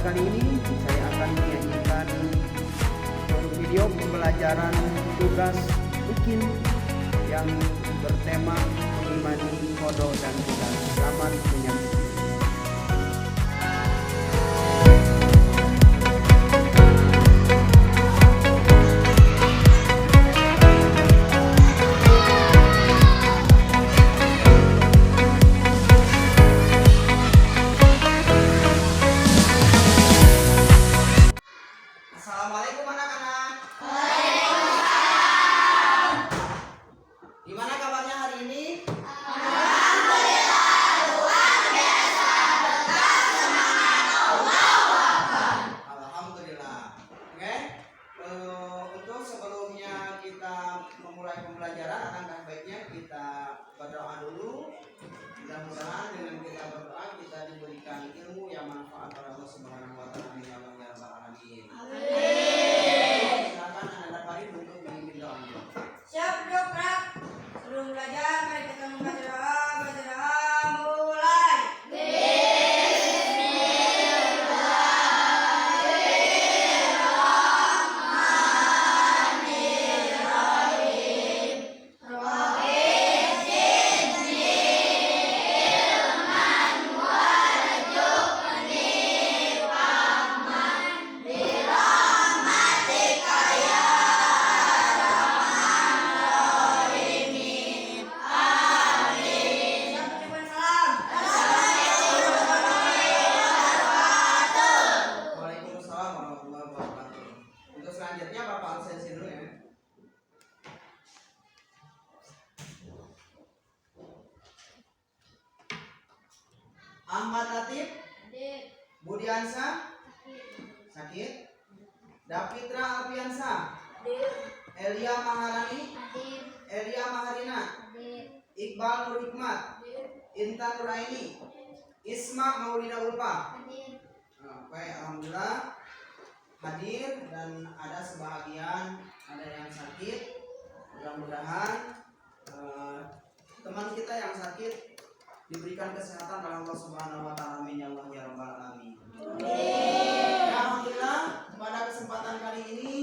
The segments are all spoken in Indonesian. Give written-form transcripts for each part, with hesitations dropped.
kali ini saya akan menyanyikan video pembelajaran tugas UKIM yang bertema mengimani kodo dan juga selamat menyaksikan. Assalamualaikum anak-anak. Gimana kabarnya hari ini? Alhamdulillah, luar biasa, tetap semangat, Allahu Akbar. Alhamdulillah. Oke. Untuk sebelumnya kita memulai pembelajaran, alangkah baiknya kita berdoa dulu. Mudah-mudahan dengan kita berdoa kita diberikan ilmu yang manfaat oleh Allah Subhanahu wa taala. Amin ya rabbal alamin. Silakan Anda Farid untuk memimpin doanya. Siap, Dok. Sebelum belajar, mari kita membaca doa. Baca doa, mulai. Siap, ucapkan salam. Waalaikumsalam warahmatullahi wabarakatuh. Untuk selanjutnya Bapak absensi dulu ya. Ahmad Latif, Budiansa, sakit. Dapitra Alfiansa, Elia Maharani, Elia Maharina, Iqbal Nur Hikmat, Intan Nuraini, Isma Maulida Ulfa. Oke, alhamdulillah hadir dan ada sebahagian ada yang sakit. Mudah-mudahan teman kita yang sakit diberikan kesehatan oleh Allah Subhanahu wa taala. Amin ya Allah ya rabbal alamin. Ya, alhamdulillah pada kesempatan kali ini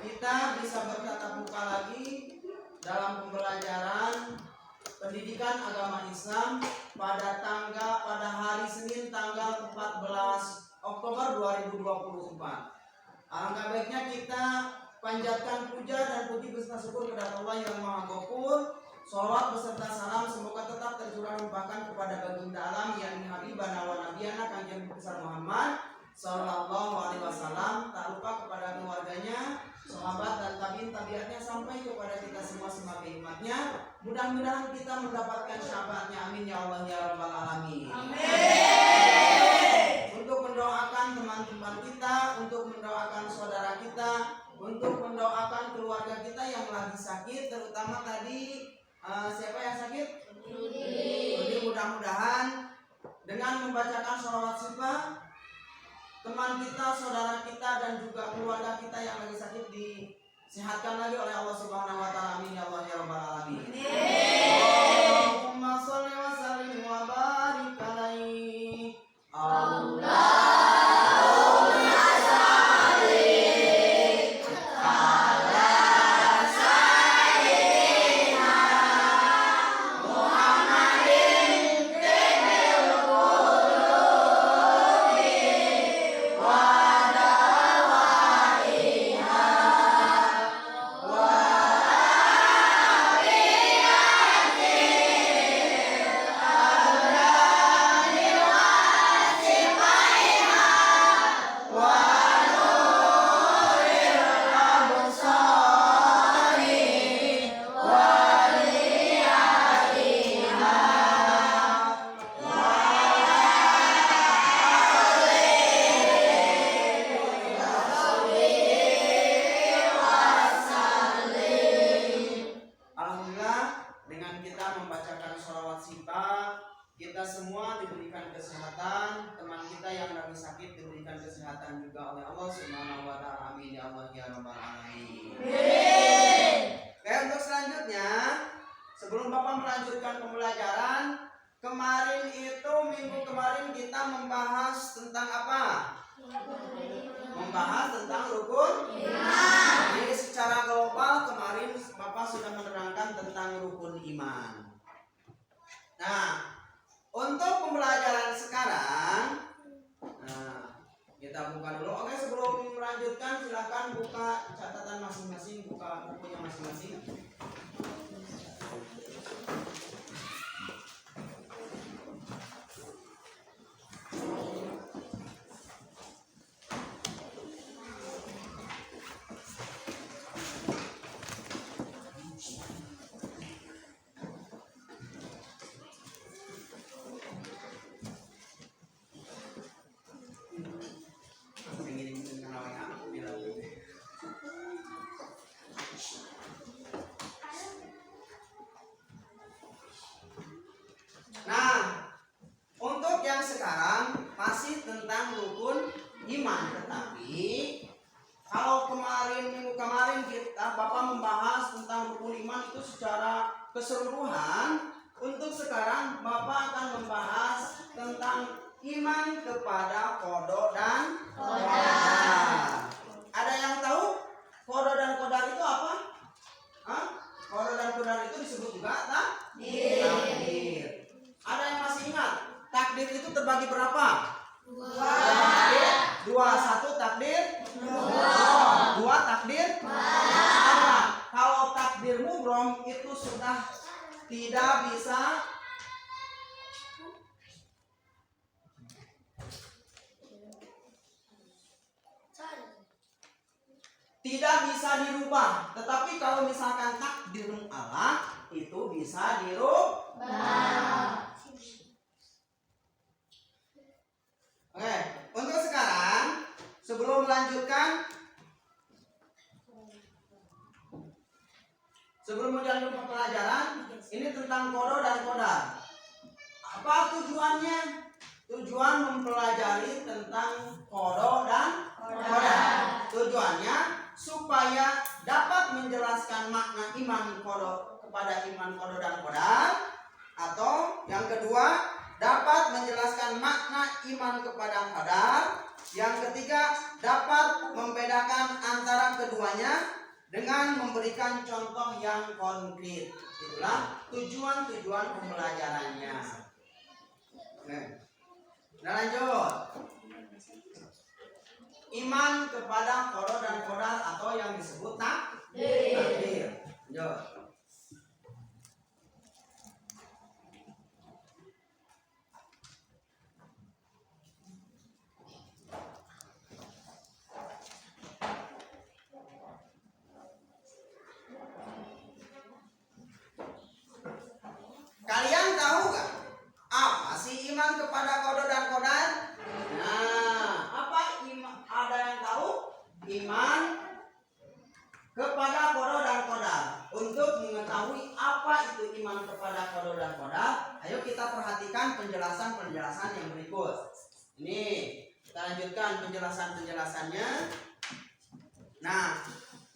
kita bisa bertatap muka lagi dalam pembelajaran pendidikan agama Islam pada hari Senin tanggal 14 Oktober 2024. Alangkah baiknya kita panjatkan puja dan puji beserta syukur kepada Allah yang Maha Ghafur. Sholawat beserta salam semoga tetap tercurah limpahkan kepada baginda alam yakni Habibana wa Nabiyana Kanjeng besar Muhammad Sallallahu Alaihi Wasallam. Tak lupa kepada keluarganya, sahabat dan tabiin-tabiatnya sampai kepada kita semua sebagai umatnya. Mudah-mudahan kita mendapatkan syafaatnya. Amin ya Allah ya rabbal alamin. Untuk mendoakan teman-teman kita, untuk mendoakan saudara kita, untuk mendoakan keluarga kita yang lagi sakit, terutama tadi siapa yang sakit? Jadi mudah-mudahan dengan membacakan sholawat syifa, teman kita, saudara kita dan juga keluarga kita yang lagi sakit disehatkan lagi oleh Allah Subhanahu wa taala. Amin ya Allah ya rabbal alamin. Allahumma shalli wa sallim wa barik alaihi. Kita semua diberikan kesehatan, teman kita yang lagi sakit diberikan kesehatan juga oleh Allah Subhanahu wa taala. Amin ya Allah ya rabbal alamin. Oke, untuk selanjutnya sebelum Bapak melanjutkan pembelajaran, kemarin itu minggu kemarin kita membahas tentang apa? membahas tentang rukun iman. Jadi secara global kemarin Bapak sudah menerangkan tentang rukun iman. Nah, untuk pembelajaran sekarang, kita buka dulu. Oke, sebelum melanjutkan silakan buka catatan masing-masing, buka bukunya masing-masing. Nah, untuk yang sekarang masih tentang rukun iman, tetapi kalau minggu kemarin Bapak membahas tentang rukun iman itu secara keseluruhan, untuk sekarang Bapak akan membahas tentang iman kepada qada dan qadar. Ada yang tahu qada dan qadar itu apa? Qada dan qadar itu disebut juga takdir. Ada yang masih ingat? Takdir itu terbagi berapa? Dua. Satu takdir. Dua takdir. Kalau takdir mubrom itu sudah tidak bisa dirubah. Tetapi kalau misalkan takdir Allah itu bisa dirubah. Oke, untuk sekarang sebelum melanjutkan pelajaran ini tentang qada dan qadar. Apa tujuannya? Tujuan mempelajari tentang qada dan qadar. Tujuannya supaya dapat menjelaskan makna iman qada kepada iman qada dan qadar, atau yang kedua dapat menjelaskan makna iman kepada qadar, yang ketiga dapat membedakan antara keduanya dengan memberikan contoh yang konkret. Itulah tujuan pembelajarannya. Nah, lanjut. Iman kepada qada dan qadar atau yang disebut takdir. Lanjut. Kalian tahu gak apa sih iman kepada qada dan qadar? Nah, apa iman? Ada yang tahu? Iman kepada qada dan qadar. Untuk mengetahui apa itu iman kepada qada dan qadar, ayo kita perhatikan penjelasan yang berikut. Ini kita lanjutkan penjelasannya. Nah,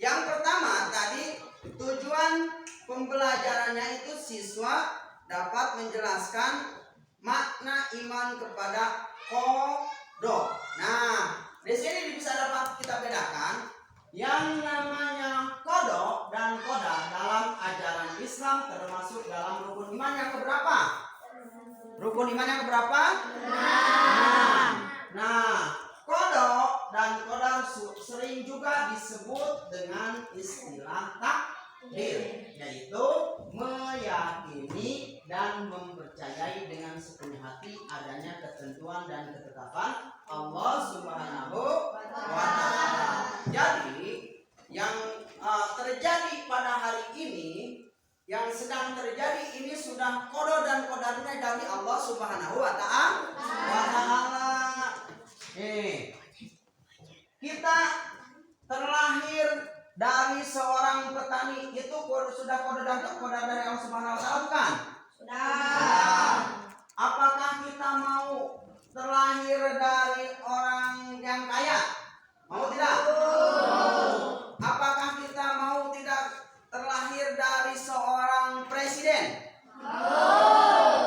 yang pertama tadi tujuan pembelajarannya itu siswa dapat menjelaskan makna iman kepada qada. Nah, di sini bisa dapat kita bedakan yang namanya qada dan qadar dalam ajaran Islam termasuk dalam rukun iman yang keberapa? Rukun iman yang keberapa? Nah, qada dan qadar sering juga disebut dengan istilah takdir, yaitu meyakini dan mempercayai dengan sepenuh hati adanya ketentuan dan ketetapan Allah Subhanahu wa Ta'ala. Jadi yang terjadi pada hari ini, yang sedang terjadi ini sudah qada dan qadarnya dari Allah Subhanahu wa Ta'ala. Kita terlahir dari seorang petani, itu sudah qada dan qadar dari Allah Subhanahu wa Ta'ala, bukan? Sudah. Apakah kita mau terlahir dari orang yang kaya? Mau tidak? Apakah kita mau tidak terlahir dari seorang presiden?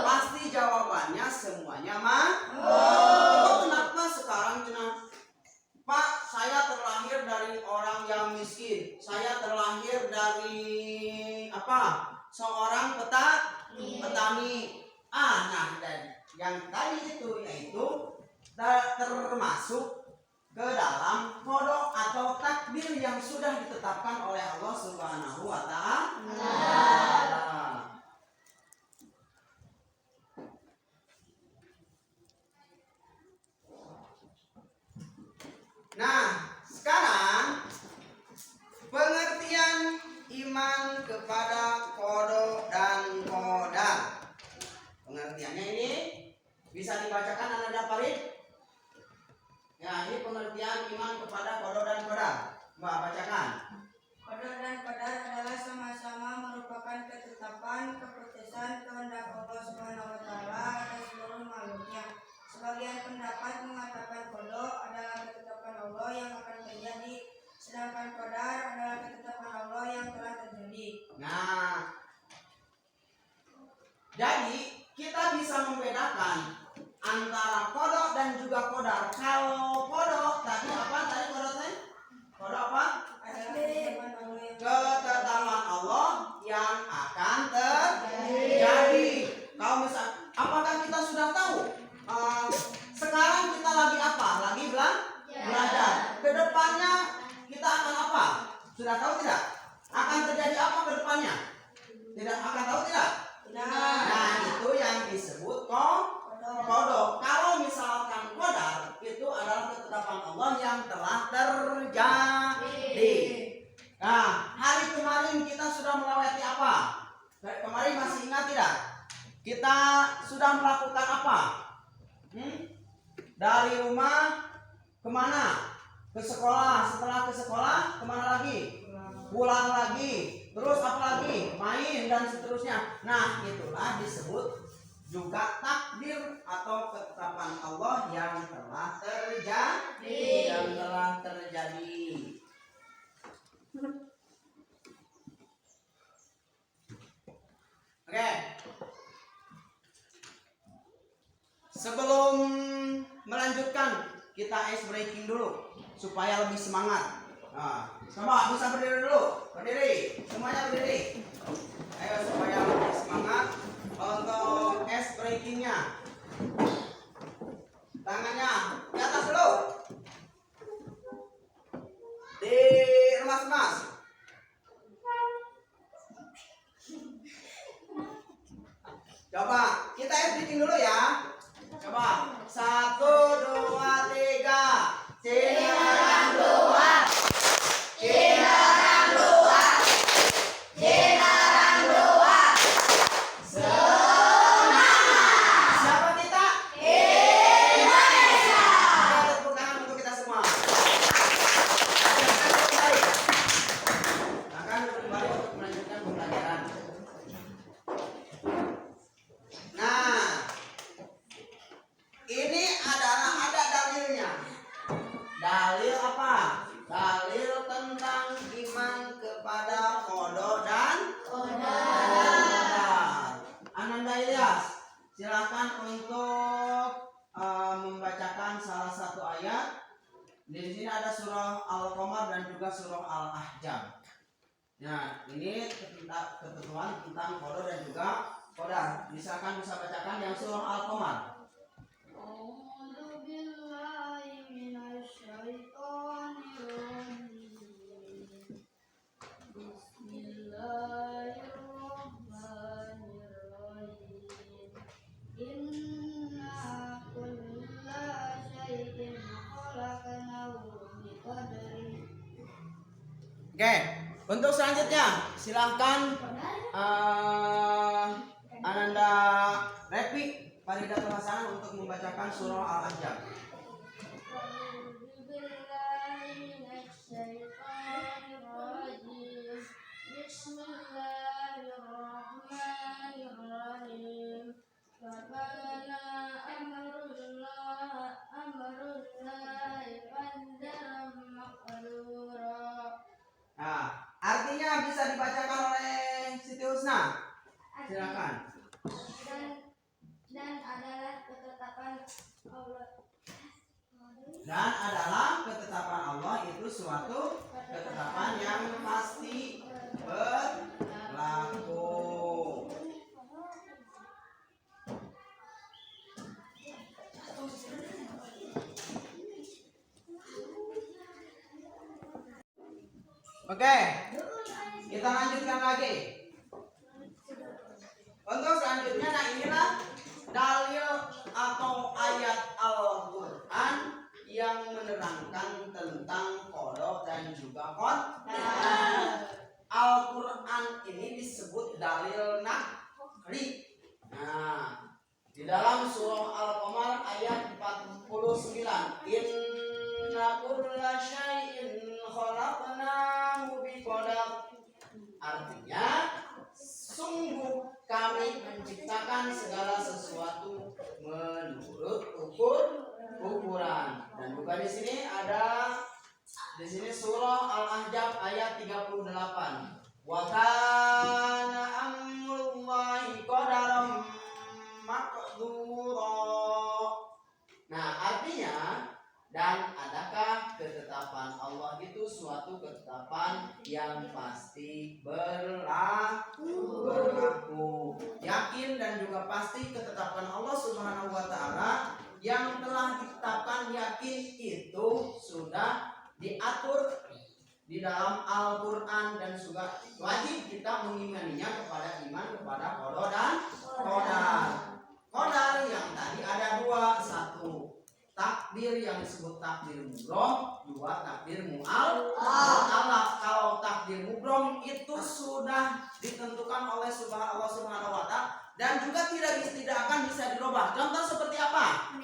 Pasti jawabannya semuanya mau. Kenapa sekarang Pak, saya seorang petani. Nah, dan yang tadi itu yaitu termasuk ke dalam qada atau takdir yang sudah ditetapkan oleh Allah Subhanahu wa Ta'ala. Nah, sekarang pengertian iman kepada qada dan qadar. Pengertiannya ini bisa dibacakan Ananda Farid. Ya, ini pengertian iman kepada qada dan qadar. Mbak bacakan. Qada dan qadar adalah sama-sama merupakan ketetapan, keputusan, kehendak Allah Subhanahu wa Ta'ala atas seluruh makhluknya. Sebagian pendapat mengatakan qada adalah ketetapan Allah yang akan terjadi, sedangkan qadar adalah ketetapan Allah yang telah terjadi. Nah, jadi kita bisa membedakan antara qada dan juga qadar. Kalau qada tadi apa? Qada apa? Ketetapan Allah yang akan terjadi. Kalau misal, apakah kita sudah tahu? Sekarang kita lagi apa? Lagi belajar. Kedepannya kita akan apa? Sudah tahu tidak? Akan terjadi apa kedepannya? Tidak akan tahu tidak? Nah, itu yang disebut qada. Kalau misalkan qadar itu adalah ketetapan Allah yang telah terjadi. Nah, hari kemarin kita sudah melewati apa? Kemarin masih ingat tidak? Kita sudah melakukan apa? Dari rumah kemana? Ke sekolah. Setelah ke sekolah kemana lagi? Pulang lagi. Terus apa lagi? Main dan seterusnya. Nah, itulah disebut juga takdir atau ketetapan Allah yang telah terjadi. Oke. Sebelum melanjutkan, kita ice breaking dulu supaya lebih semangat. Nah, coba bisa berdiri dulu. Berdiri, semuanya berdiri. Ayo supaya lebih semangat untuk ice breakingnya. Tangannya di atas dulu. Diremas-remas. Coba kita ice breaking dulu ya. Coba 1, 2, 3. Cinerang luar. Cinerang luar. Cinerang luar. Semangat. Siapa kita? Indonesia. Tepuk tangan untuk kita semua. Akan kembali untuk melanjutkan pembelajaran. Nah, ini adalah ada dalilnya. Dalil apa? Dalil tentang iman kepada qada dan qadar. Ananda Ilyas, silakan untuk membacakan salah satu ayat. Di sini ada surah Al-Qamar dan juga surah Al-Ahzab. Nah, ini ketentuan tentang qada dan juga qadar. Misalkan bisa bacakan yang surah Al-Qamar. Oke, untuk selanjutnya silahkan Ananda Repi Farida Hasanah untuk membacakan surah Al-Ahzab. Nah, artinya bisa dibacakan oleh Siti Husna. Silakan. Dan adalah ketetapan Allah. Dan adalah ketetapan Allah itu suatu ketetapan yang pasti berlaku. Oke, kita lanjutkan lagi. Untuk selanjutnya, nah inilah dalil atau ayat Al-Quran yang menerangkan tentang qada dan juga qadar. Al-Quran ini disebut dalil nakli. Nah, di dalam surah Al-Qamar ayat 49, inna kulla syai'in khalaqnahu biqadar. Artinya, sungguh kami menciptakan segala sesuatu menurut ukuran. Dan juga di sini ada surah Al-Ahzab ayat 38. Wa kana amrullahi qadaran maqdura. Nah, artinya, dan adakah ketetapan Allah itu suatu ketetapan yang pasti berlaku. Yakin dan juga pasti ketetapan Allah Subhanahu wa taala yang telah ditetapkan, yakin itu sudah diatur di dalam Al-Quran dan juga wajib kita mengimaninya kepada iman kepada qada dan qadar. Qadar yang tadi ada dua, satu takdir yang disebut takdir mubrom, dua takdir mu'allaq. Kalau takdir mubrom itu sudah ditentukan oleh Allah Subhanahu wa taala dan juga tidak akan bisa dirubah. Contoh seperti apa?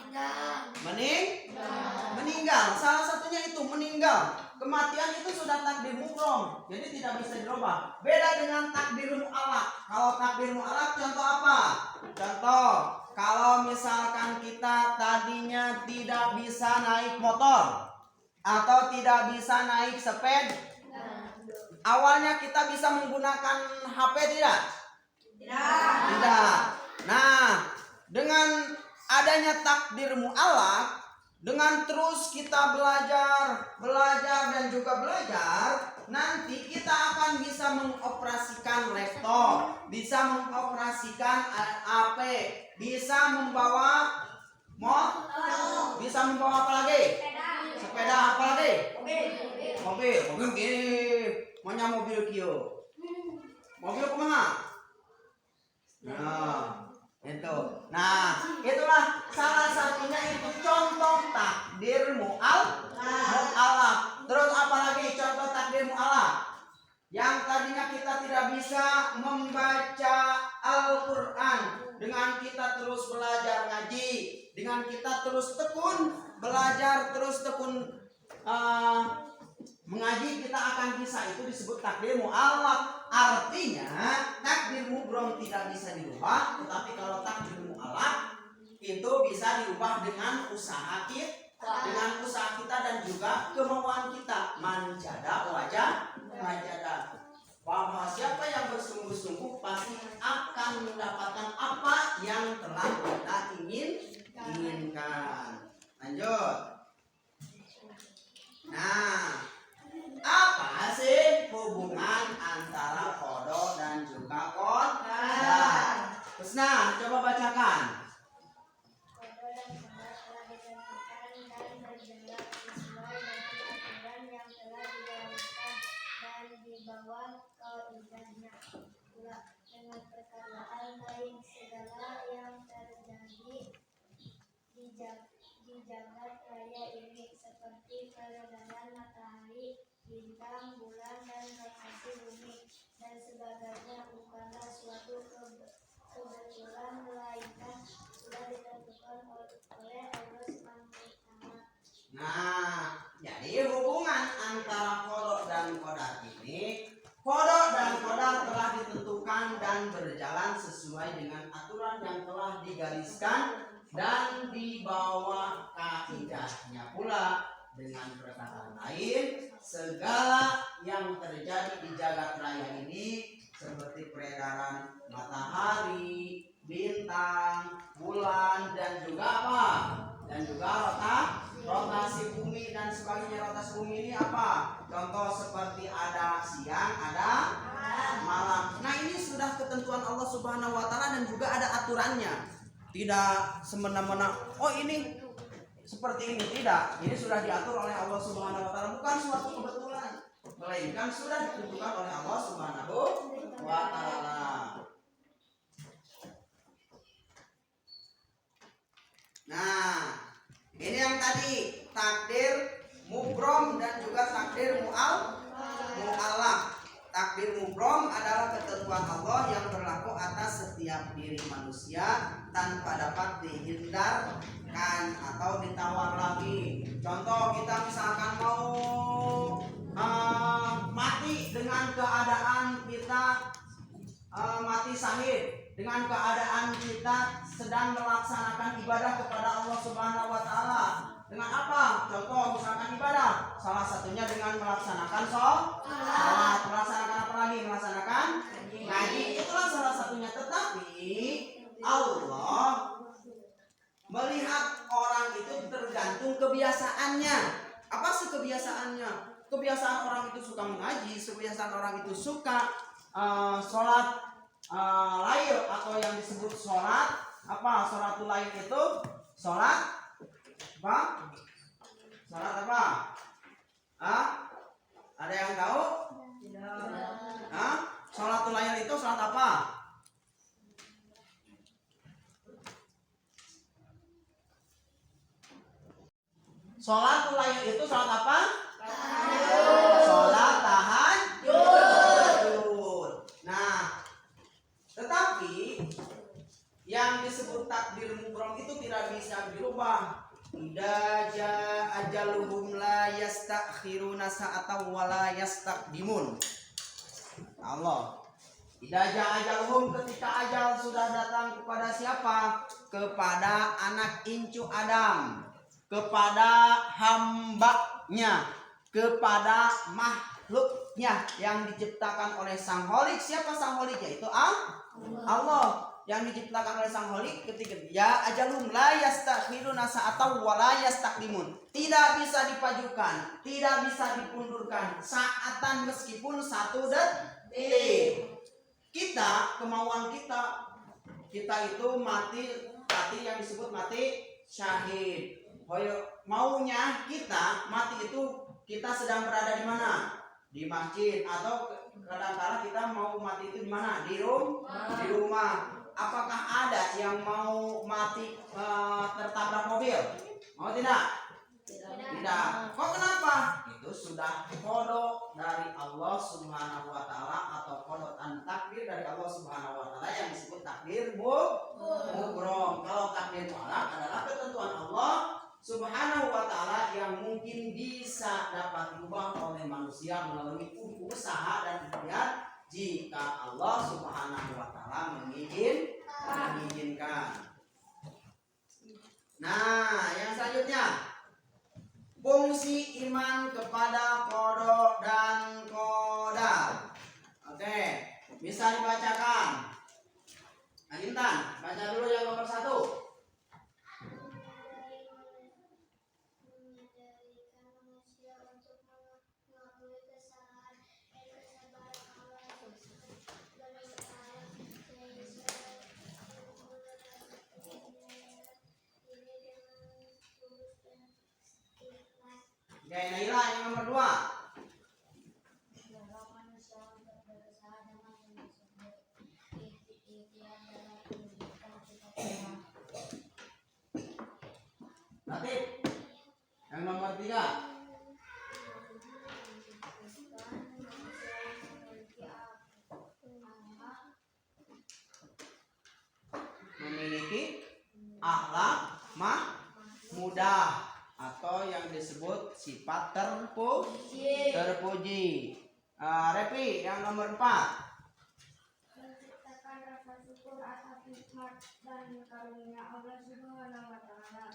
Meninggal. Salah satunya itu meninggal. Kematian itu sudah takdir mubrom, jadi tidak bisa dirubah. Beda dengan takdir mu'allaq. Kalau takdir mu'allaq contoh apa? Contoh, kalau misalkan kita tadinya tidak bisa naik motor atau tidak bisa naik sepeda, awalnya kita bisa menggunakan HP tidak? Tidak. Nah, dengan adanya takdir mu'allaq, dengan terus kita belajar dan juga belajar, nanti kita akan bisa mengoperasikan laptop, bisa mengoperasikan HP, bisa membawa motor, bisa membawa apa lagi? Sepeda apa lagi? Mobil gini, maunya mobil kio. Mobil kumaha? Nah, itulah salah satunya itu contoh takdir mu'allaq. Terus apalagi contoh takdir mu'allaq? Yang tadinya kita tidak bisa membaca Al-Quran, dengan kita terus belajar ngaji, dengan kita terus tekun belajar, terus tekun mengaji, kita akan bisa. Itu disebut takdir mu'allaq. Artinya takdir mubrom tidak bisa dirubah, tetapi kalau takdir mu'allaq itu bisa dirubah dengan usaha kita dan juga kemauan kita. Manjada wajah manjada. Bahwa siapa yang bersungguh-sungguh pasti akan mendapatkan apa yang telah kita inginkan. Lanjut. Nah, apa sih hubungan antara qada dan juga qadar? Husna, coba bacakan. Qada dan qadar telah ditentukan dan berjalan sesuai dengan aturan yang telah digariskan dan di bawah kaidahnya pula dengan perkataan lain segala yang terjadi di jagat raya ini seperti peredaran matahari, bintang, bulan, dan rotasi bumi dan sebagainya bukanlah suatu kebetulan, melainkan sudah ditentukan oleh Allah SWT. Nah, jadi hubungan antara qada dan qadar ini, qada dan qadar telah ditentukan dan berjalan sesuai dengan aturan yang telah digariskan dan di bawah kaidahnya pula. Dengan perkataan lain, segala yang terjadi di jagat raya ini seperti peredaran matahari, bintang, bulan, dan juga apa? Dan juga rotasi bumi dan sebagainya. Rotasi bumi ini apa? Contoh seperti ada siang, ada malam. Nah, ini sudah ketentuan Allah Subhanahu wa taala dan juga ada aturannya. Tidak semena-mena, oh ini seperti ini, tidak. Ini sudah diatur oleh Allah Subhanahu wa taala, bukan suatu kebetulan. melainkan sudah ditentukan oleh Allah Subhanahu wa taala. Nah, ini yang tadi takdir mubrom dan juga takdir mu'allaq. Takdir mubrom adalah ketentuan Allah yang berlaku atas setiap diri manusia tanpa dapat dihindarkan atau ditawar lagi. Contoh, kita misalkan mau mati dengan keadaan kita mati syahid, dengan keadaan kita sedang melaksanakan ibadah kepada Allah Subhanahu wa taala. Dengan apa? Contoh misalkan ibadah, salah satunya dengan melaksanakan sholat, melaksanakan apa lagi? Melaksanakan ngaji, itulah salah satunya. Tetapi Allah melihat orang itu tergantung kebiasaannya. Apa sih kebiasaannya? Kebiasaan orang itu suka mengaji, kebiasaan orang itu suka sholat lail atau yang disebut sholat apa? Sholatul lail itu sholat apa? Sholat apa? Ada yang tahu? Tidak. Sholatul lail itu sholat apa? Sholatul lail itu sholat apa? Sholat tahajud. Nah, tetapi yang disebut takdir mubrom itu tidak bisa dirubah. Idza jaa ajaluhum la yastakhiruna sa'atan wa la yastaqdimun. Allah. Idza jaa ajaluhum, ketika ajal sudah datang kepada siapa? Kepada anak incu Adam, kepada hambanya, kepada makhluknya yang diciptakan oleh Sang Holik. Siapa Sang Holiknya? Itu Allah yang diciptakan oleh Sang Holik. Ketika ya ajalum la yastakhiruna sa'atan wa la yastaqdimun, tidak bisa dipajukan, tidak bisa dipundurkan saatan meskipun satu detik. Kita, kemauan kita itu mati yang disebut mati syahid. Maunya kita mati itu kita sedang berada di mana? Di masjid, atau kadang-kadang kita mau mati itu di mana? Di rumah. Apakah ada yang mau mati tertabrak mobil? Mau tidak? Tidak. Kok kenapa? Itu sudah kodok dari Allah Subhanahu wa taala atau kodok takdir dari Allah Subhanahu wa taala yang disebut takdir mubrom. Kalau takdir mu'allaq adalah ketentuan Allah Subhanahu wa taala yang mungkin bisa dapat diubah oleh manusia melalui usaha dan ikhtiar jika Allah Subhanahu wa taala mengizinkan. Nah, yang selanjutnya, fungsi iman kepada qada dan qadar. Oke, bisa dibacakan. Intan, baca dulu yang nomor 1. Oke, Naila yang nomor 2. Latif yang nomor 3. Memiliki akhlak mudah atau yang disebut sifat terpuji. Repi yang nomor 4. Menciptakan rasa syukur atas nikmat dan karunia Allah Subhanahu wa taala.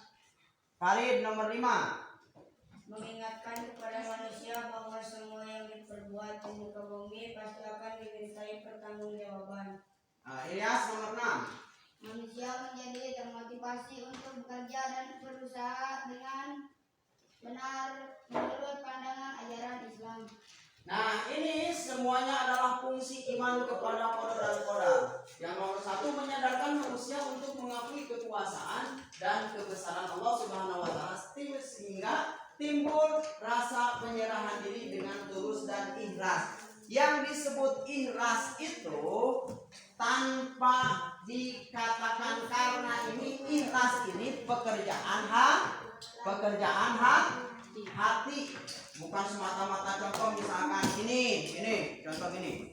Farid nomor 5. Mengingatkan kepada manusia bahwa semua yang diperbuat di muka bumi pasti akan dimintai pertanggungjawaban. Ilyas nomor 6. Manusia menjadi termotivasi untuk bekerja dan berusaha dengan benar menurut pandangan ajaran Islam. Nah, ini semuanya adalah fungsi iman kepada qada dan qadar. Yang nomor 1, menyadarkan manusia untuk mengakui kekuasaan dan kebesaran Allah Subhanahu wa taala sehingga timbul rasa penyerahan diri dengan tulus dan ikhlas. Yang disebut ikhlas itu tanpa dikatakan, karena ini ikhlas ini pekerjaan hati, bukan semata-mata. Contoh misalkan ini contoh ini.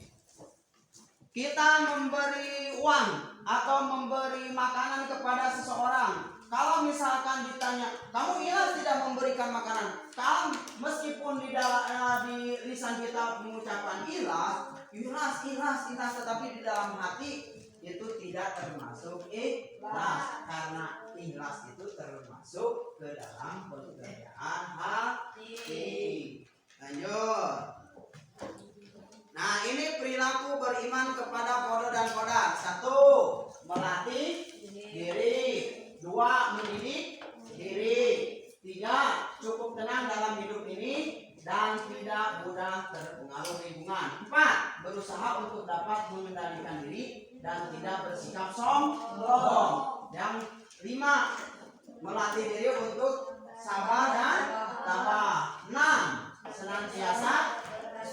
Kita memberi uang atau memberi makanan kepada seseorang. Kalau misalkan ditanya, kamu ikhlas tidak memberikan makanan? Kalau meskipun di lisan kita mengucapkan ikhlas, tetapi di dalam hati itu tidak termasuk ikhlas, karena ikhlas itu termasuk ke dalam pekerjaan hati. Lanjut. Nah, ini perilaku beriman kepada qada dan qadar. 1. Melatih diri. 2. Mendidik diri. 3. Cukup tenang dalam hidup ini dan tidak mudah terpengaruh lingkungan. 4. Berusaha untuk dapat mengendalikan diri dan tidak bersikap sombong. Yang 5. Melatih diri untuk sabar dan tabah. 6. Senantiasa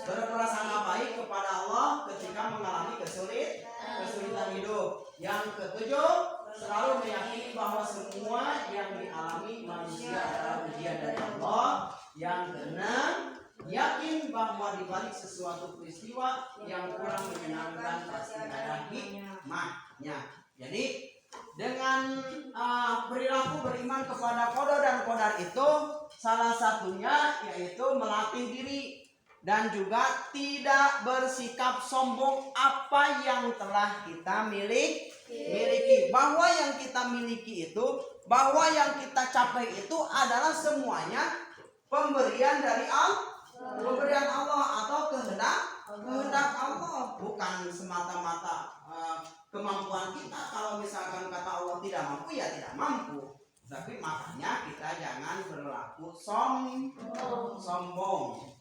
berprasangka baik kepada Allah ketika mengalami kesulitan hidup. Yang ke-7, selalu meyakini bahwa semua yang dialami manusia adalah ujian dari Allah. Yang ke-6, yakin bahwa di balik sesuatu peristiwa yang kurang menyenangkan pasti ada hikmahnya. Jadi dengan perilaku beriman kepada qada dan qadar itu salah satunya yaitu melatih diri dan juga tidak bersikap sombong apa yang telah kita miliki. Bahwa yang kita miliki itu, bahwa yang kita capai itu adalah semuanya pemberian dari pemberian Allah atau kehendak Allah, bukan semata-mata kemampuan kita. Kalau misalkan kata Allah tidak mampu, ya tidak mampu. Tapi makanya kita jangan berlaku sombong.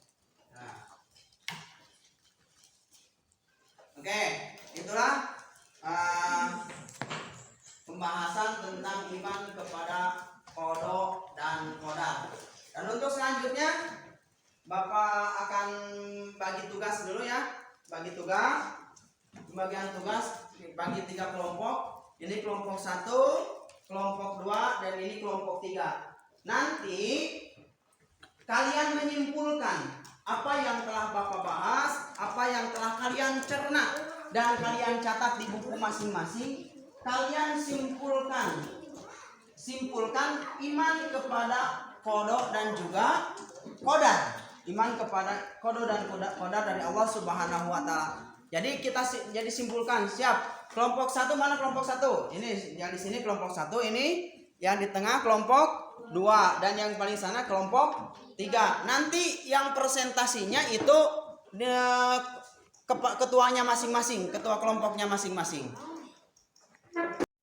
Oke, itulah pembahasan tentang iman kepada qada dan qadar. Dan untuk selanjutnya Bapak akan bagi tugas dulu ya. Pembagian tugas bagi 3 kelompok. Ini kelompok 1, kelompok 2, dan ini kelompok 3. Nanti kalian menyimpulkan apa yang telah Bapak bahas, apa yang telah kalian cerna dan kalian catat di buku masing-masing. Kalian simpulkan iman kepada qada dan juga qadar. Iman kepada qada dan qadar dari Allah Subhanahu wa taala. Jadi kita simpulkan. Siap. Kelompok 1 mana kelompok 1? Ini yang di sini kelompok 1, ini yang di tengah kelompok 2, dan yang paling sana kelompok 3. Nanti yang presentasinya itu ketuanya masing-masing, ketua kelompoknya masing-masing.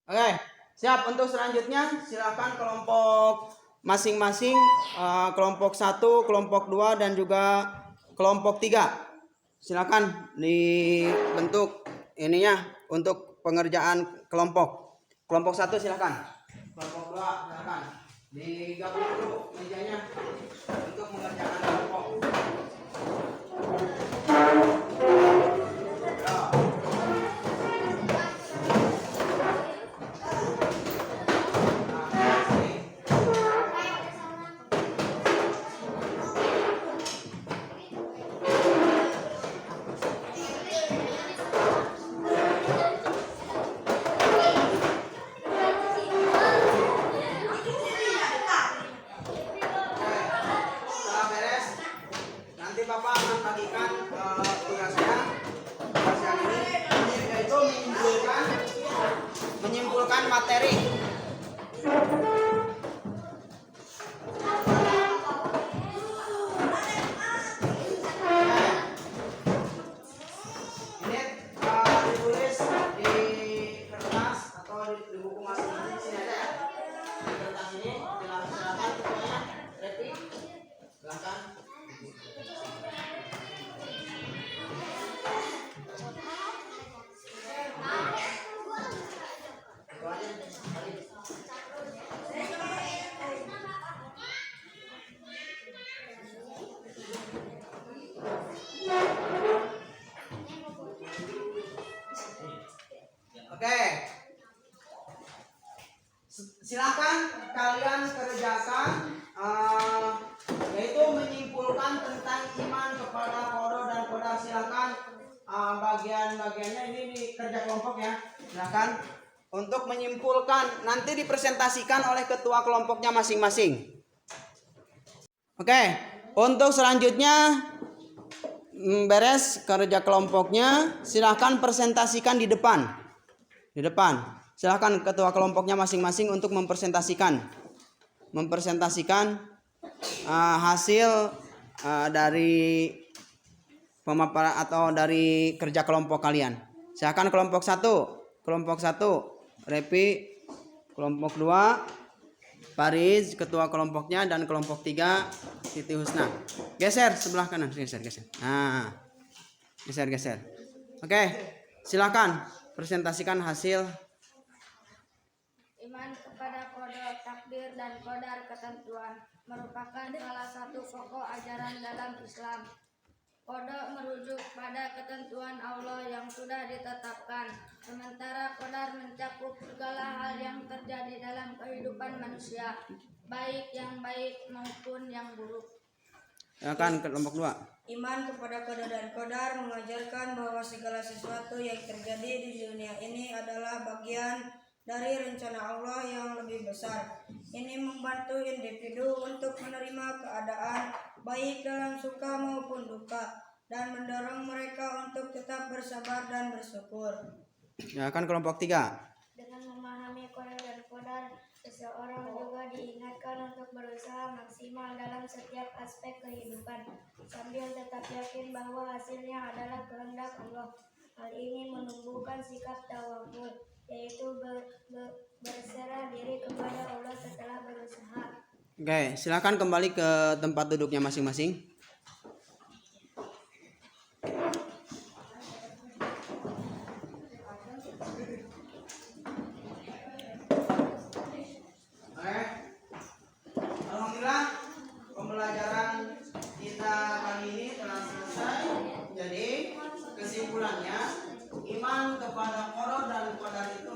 Oke, siap. Untuk selanjutnya silakan kelompok masing-masing, kelompok 1, kelompok 2, dan juga kelompok 3. Silakan dibentuk ininya untuk pengerjaan kelompok. Kelompok 1 silakan. Kelompok 2 silakan. Digabung dulu mejanya untuk mengerjakan kelompok. Bapak akan bagikan tugasnya. Tugas yang ini yaitu menyimpulkan materi. Ini ditulis di kertas atau di buku masing-masing. Sini aja ya. Di kertas ini silakan ketuanya Repi. Silakan. Ketuanya kelompok ya. Silakan untuk menyimpulkan, nanti dipresentasikan oleh ketua kelompoknya masing-masing. Oke, untuk selanjutnya beres kerja kelompoknya, silahkan presentasikan di depan. Di depan, silahkan ketua kelompoknya masing-masing untuk mempresentasikan hasil dari pemaparan atau dari kerja kelompok kalian. Silahkan kelompok 1, Repi, kelompok 2, Fariz, ketua kelompoknya, dan kelompok 3, Siti Husna. Geser sebelah kanan, geser. Nah, geser. Oke, silakan presentasikan hasil. Iman kepada qada, takdir, dan qadar ketentuan merupakan salah satu pokok ajaran dalam Islam. Qada merujuk pada ketentuan Allah yang sudah ditetapkan, sementara qadar mencakup segala hal yang terjadi dalam kehidupan manusia, baik yang baik maupun yang buruk. Silakan kelompok 2. Iman kepada qada dan qadar mengajarkan bahwa segala sesuatu yang terjadi di dunia ini adalah bagian dari rencana Allah yang lebih besar. Ini membantu individu untuk menerima keadaan baik dalam suka maupun duka dan mendorong mereka untuk tetap bersabar dan bersyukur. Silakan kelompok 3. Dengan memahami qada dan qadar, seseorang juga diingatkan untuk berusaha maksimal dalam setiap aspek kehidupan, sambil tetap yakin bahwa hasilnya adalah kehendak Allah. Hal ini menumbuhkan sikap tawakul, yaitu berserah diri kepada Allah setelah berusaha. Oke, silakan kembali ke tempat duduknya masing-masing. Alhamdulillah, pembelajaran kita kali ini telah selesai. Jadi kesimpulannya, iman kepada qada dan qadar itu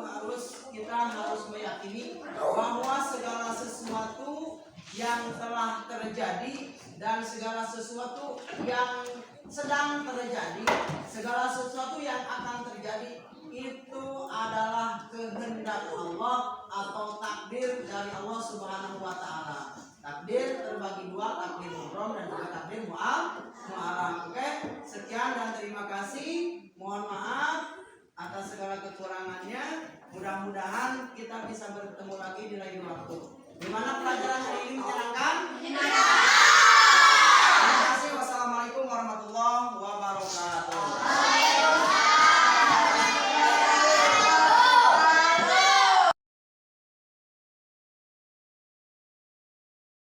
kita harus meyakini bahwa segala sesuatu yang telah terjadi dan segala sesuatu yang sedang terjadi, segala sesuatu yang akan terjadi itu adalah kehendak Allah atau takdir dari Allah Subhanahu wa taala. Takdir terbagi dua, takdir mubrom dan juga takdir mu'alam. Oke, sekian dan terima kasih. Mohon maaf atas segala kekurangannya. Mudah-mudahan kita bisa bertemu lagi di lain waktu. Di mana pelajaran hari ini menyenangkan?